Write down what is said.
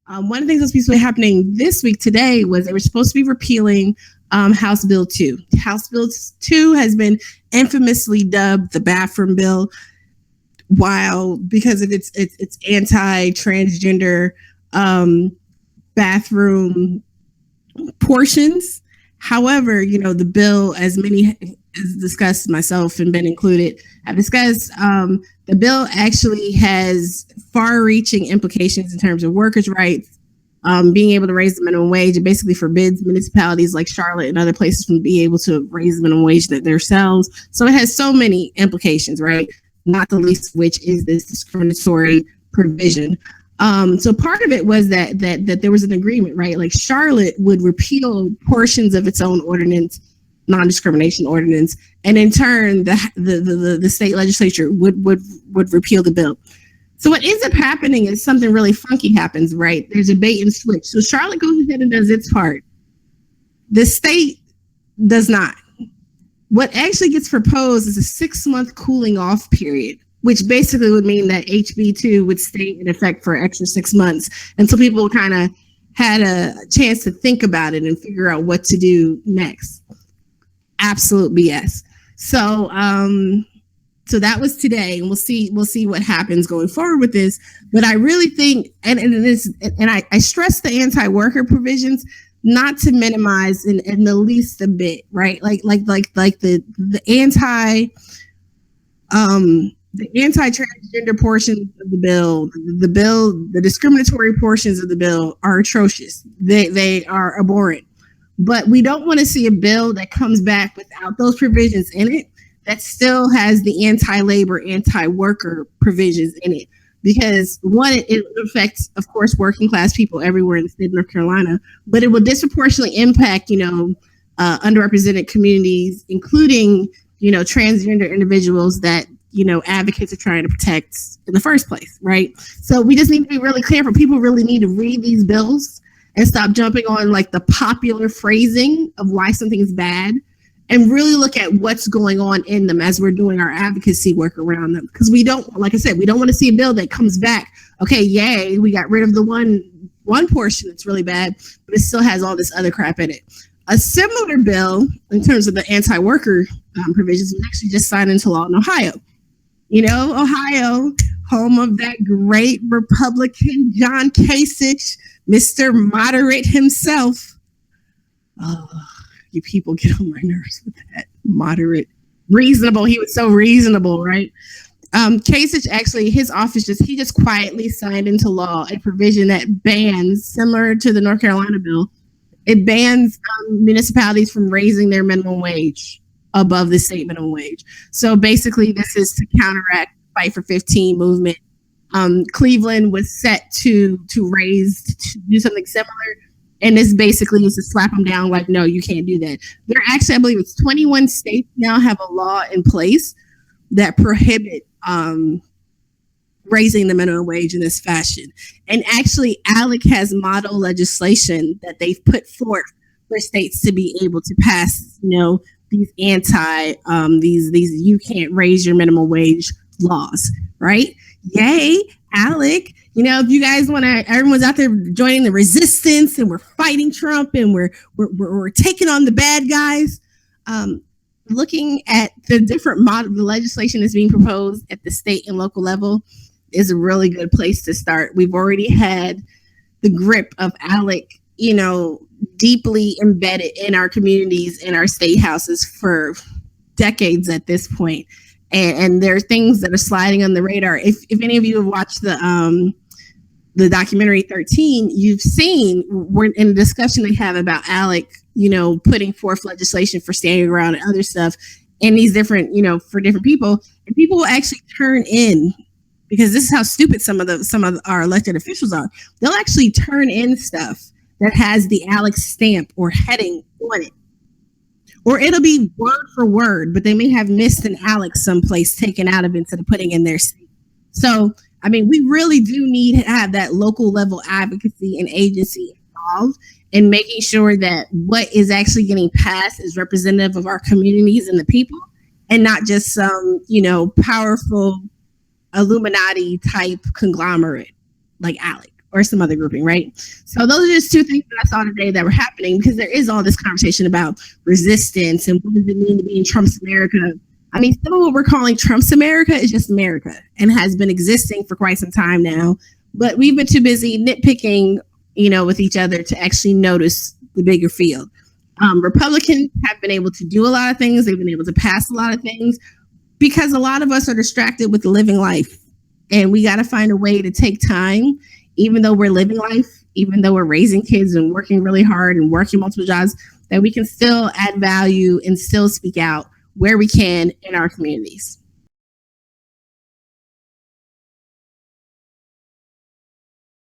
One of the things that's supposed to be happening this week today was they were supposed to be repealing House Bill 2. House Bill 2 has been infamously dubbed the bathroom bill, because of its anti-transgender bathroom portions. However, the bill, as many as discussed, myself and Ben included, have discussed, the bill actually has far-reaching implications in terms of workers' rights, being able to raise the minimum wage. It basically forbids municipalities like Charlotte and other places from being able to raise the minimum wage themselves. So it has so many implications, right? Not the least of which is this discriminatory provision. So part of it was that there was an agreement, right? Like Charlotte would repeal portions of its own ordinance, non-discrimination ordinance, and in turn, the state legislature would repeal the bill. So what ends up happening is something really funky happens, right? There's a bait and switch. So Charlotte goes ahead and does its part. The state does not. What actually gets proposed is a 6-month cooling off period, which basically would mean that HB2 would stay in effect for an extra 6 months until people kind of had a chance to think about it and figure out what to do next. Absolute BS. So that was today, and we'll see what happens going forward with this. But I really think, and I stress the anti-worker provisions, not to minimize in the least a bit, right? Like the anti-transgender portions of the bill, the discriminatory portions of the bill are atrocious. They are abhorrent. But we don't want to see a bill that comes back without those provisions in it that still has the anti-labor, anti-worker provisions in it. Because one, it affects, of course, working class people everywhere in the state of North Carolina, but it will disproportionately impact, underrepresented communities, including, transgender individuals that, advocates are trying to protect in the first place, right? So we just need to be really clear. For people really need to read these bills and stop jumping on like the popular phrasing of why something is bad, and really look at what's going on in them as we're doing our advocacy work around them. Because we don't, like I said, we don't want to see a bill that comes back, okay, yay, we got rid of the one portion that's really bad, but it still has all this other crap in it. A similar bill, in terms of the anti-worker provisions, was actually just signed into law in Ohio. Ohio, home of that great Republican John Kasich, Mr. Moderate himself. Oh, you people get on my nerves with that. Moderate. Reasonable. He was so reasonable, right? Kasich, actually, his office he just quietly signed into law a provision that bans, similar to the North Carolina bill, it bans municipalities from raising their minimum wage above the state minimum wage. So basically, this is to counteract Fight for 15 movement. Cleveland was set to do something similar, and this basically is to slap them down like, no, you can't do that. There are actually, I believe it's 21 states now have a law in place that prohibit raising the minimum wage in this fashion. And actually, ALEC has model legislation that they've put forth for states to be able to pass, these these you can't raise your minimum wage laws, right? Yay, ALEC. If you guys want to, everyone's out there joining the resistance, and we're fighting Trump, and we're taking on the bad guys. Looking at the different the legislation that's being proposed at the state and local level is a really good place to start. We've already had the grip of ALEC, deeply embedded in our communities, in our state houses for decades at this point. And there are things that are sliding on the radar. If any of you have watched the documentary 13, you've seen we're in a discussion they have about ALEC, putting forth legislation for standing ground and other stuff, and these different, for different people, and people will actually turn in, because this is how stupid some of our elected officials are. They'll actually turn in stuff that has the ALEC stamp or heading on it. Or it'll be word for word, but they may have missed an ALEC someplace, taken out of it instead of putting in their state. So, we really do need to have that local level advocacy and agency involved in making sure that what is actually getting passed is representative of our communities and the people, and not just some, powerful Illuminati type conglomerate like ALEC. or some other grouping, right? So those are just two things that I saw today that were happening, because there is all this conversation about resistance and what does it mean to be in Trump's America. I mean, some of what we're calling Trump's America is just America and has been existing for quite some time now. But we've been too busy nitpicking, with each other to actually notice the bigger field. Republicans have been able to do a lot of things. They've been able to pass a lot of things because a lot of us are distracted with living life. And we got to find a way to take time, even though we're living life, even though we're raising kids and working really hard and working multiple jobs, that we can still add value and still speak out where we can in our communities.